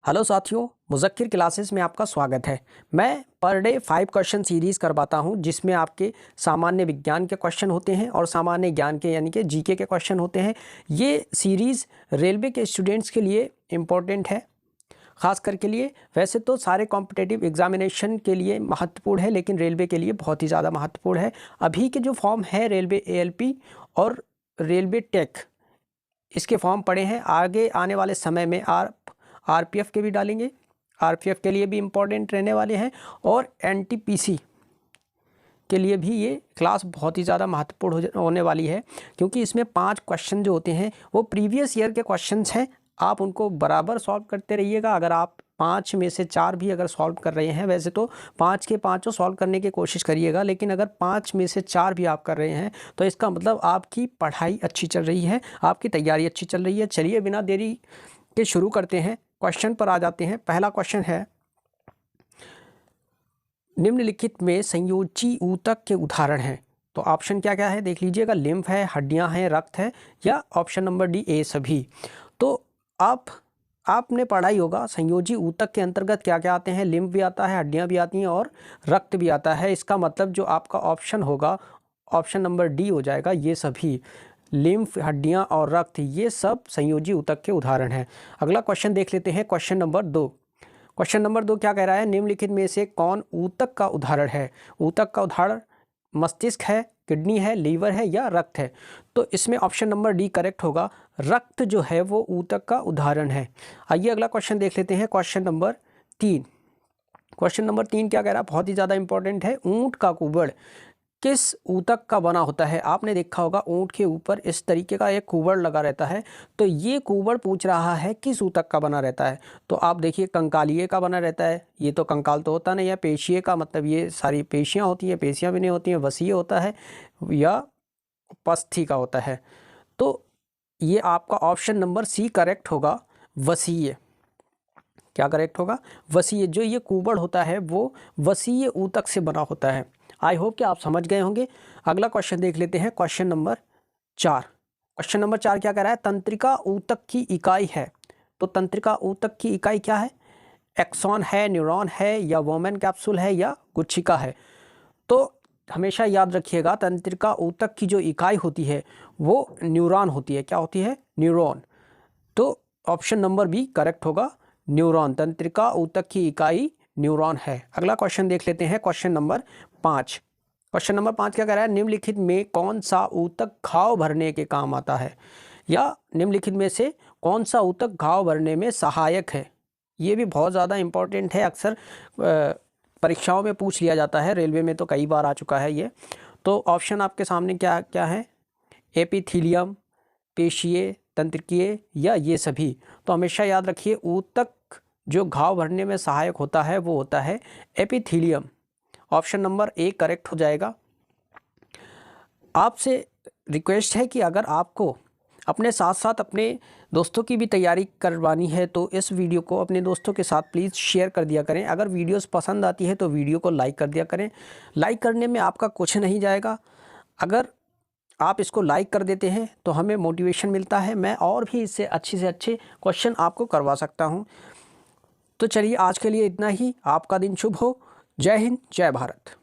Hello साथियों, मुज़क्किर classes में आपका स्वागत है। मैं पर डे 5 क्वेश्चन सीरीज़ करवाता हूं जिसमें आपके सामान्य विज्ञान के क्वेश्चन होते हैं और सामान्य ज्ञान के यानी कि जीके के क्वेश्चन होते हैं। ये सीरीज़ रेलवे के स्टूडेंट्स के लिए इम्पोर्टेंट है, ख़ास करके लिए। वैसे तो सारे कॉम्पिटिटिव एग्जामिनेशन के लिए महत्वपूर्ण है, लेकिन रेलवे के लिए बहुत ही ज़्यादा महत्वपूर्ण है। अभी के जो फॉर्म है रेलवे ALP और रेलवे टेक, इसके फॉर्म पड़े हैं। आगे आने वाले समय में RPF के भी डालेंगे, RPF के लिए भी इम्पोर्टेंट रहने वाले हैं और NTPC के लिए भी ये क्लास बहुत ही ज़्यादा महत्वपूर्ण होने वाली है, क्योंकि इसमें 5 क्वेश्चन जो होते हैं वो प्रीवियस ईयर के क्वेश्चंस हैं। आप उनको बराबर सॉल्व करते रहिएगा। अगर आप 5 में से 4 भी अगर सॉल्व कर रहे हैं, वैसे तो 5 के 5 सॉल्व करने की कोशिश करिएगा, लेकिन अगर 5 में से 4 भी आप कर रहे हैं तो इसका मतलब आपकी पढ़ाई अच्छी चल रही है, आपकी तैयारी अच्छी चल रही है। चलिए बिना देरी के शुरू करते हैं, क्वेश्चन पर आ जाते हैं। पहला क्वेश्चन है, निम्नलिखित में संयोजी ऊतक के उदाहरण हैं। तो ऑप्शन क्या क्या है देख लीजिएगा। लिम्फ है, हड्डियां हैं, रक्त है, या ऑप्शन नंबर डी ए सभी। तो आपने पढ़ा ही होगा संयोजी ऊतक के अंतर्गत क्या क्या आते हैं। लिम्फ भी आता है, हड्डियां भी आती हैं और रक्त भी आता है। इसका मतलब जो आपका ऑप्शन होगा, ऑप्शन नंबर डी हो जाएगा, ये सभी। लिम्फ, हड्डियां और रक्त, ये सब संयोजी ऊतक के उदाहरण हैं। अगला क्वेश्चन देख लेते हैं, क्वेश्चन नंबर 2। क्वेश्चन नंबर 2 क्या कह रहा है, निम्नलिखित में से कौन ऊतक का उदाहरण है। ऊतक का उदाहरण मस्तिष्क है, किडनी है, लीवर है या रक्त है। तो इसमें ऑप्शन नंबर डी करेक्ट होगा। रक्त जो है वो ऊतक का उदाहरण है। आइए अगला क्वेश्चन देख लेते हैं, क्वेश्चन नंबर 3। क्वेश्चन नंबर 3 क्या कह रहा है, बहुत ही ज़्यादा इंपॉर्टेंट है। ऊंट का कुबड़ किस ऊतक का बना होता है। आपने देखा होगा ऊंट के ऊपर इस तरीके का एक कुबड़ लगा रहता है, तो ये कुबड़ पूछ रहा है किस ऊतक का बना रहता है। तो आप देखिए, कंकालिए का बना रहता है। ये तो कंकाल तो होता नहीं है। पेशिये का मतलब ये सारी पेशियां होती हैं, पेशियां भी नहीं होती हैं। वसीय होता है या पस्थि का होता है। तो ये आपका ऑप्शन नंबर सी करेक्ट होगा, वसीय। क्या करेक्ट होगा, वसीय। जो ये कुबड़ होता है वो वसीय ऊतक से बना होता है। आई होप कि आप समझ गए होंगे। अगला क्वेश्चन देख लेते हैं, क्वेश्चन नंबर 4। क्वेश्चन नंबर 4 क्या कह रहा है, तंत्रिका ऊतक की इकाई है। तो तंत्रिका ऊतक की इकाई क्या है, एक्सॉन है, न्यूरॉन है, या वोमेन कैप्सूल है, या गुच्छिका है। तो हमेशा याद रखिएगा, तंत्रिका ऊतक की जो इकाई होती है वो न्यूरॉन होती है। क्या होती है, न्यूरॉन। तो ऑप्शन नंबर बी करेक्ट होगा, न्यूरॉन। तंत्रिका ऊतक की इकाई न्यूरॉन है। अगला क्वेश्चन देख लेते हैं, क्वेश्चन नंबर 5। क्वेश्चन नंबर 5 क्या कह रहा है, निम्नलिखित में कौन सा ऊतक घाव भरने के काम आता है, या निम्नलिखित में से कौन सा ऊतक घाव भरने में सहायक है। ये भी बहुत ज़्यादा इंपॉर्टेंट है, अक्सर परीक्षाओं में पूछ लिया जाता है। रेलवे में तो कई बार आ चुका है ये। तो ऑप्शन आपके सामने क्या क्या है, एपिथीलियम, पेशिये, तंत्रिकीय, या ये सभी। तो हमेशा याद रखिए, ऊतक जो घाव भरने में सहायक होता है वो होता है epithelium. Option number A correct हो जाएगा। आपसे रिक्वेस्ट है कि अगर आपको अपने साथ साथ अपने दोस्तों की भी तैयारी करवानी है तो इस वीडियो को अपने दोस्तों के साथ प्लीज़ शेयर कर दिया करें। अगर वीडियोस पसंद आती है तो वीडियो को लाइक कर दिया करें। लाइक करने में आपका कुछ नहीं जाएगा। अगर आप इसको लाइक कर देते हैं तो हमें मोटिवेशन मिलता है, मैं और भी इससे अच्छे से अच्छे क्वेश्चन आपको करवा सकता हूँ। तो चलिए आज के लिए इतना ही। आपका दिन शुभ हो। जय हिंद, जय भारत।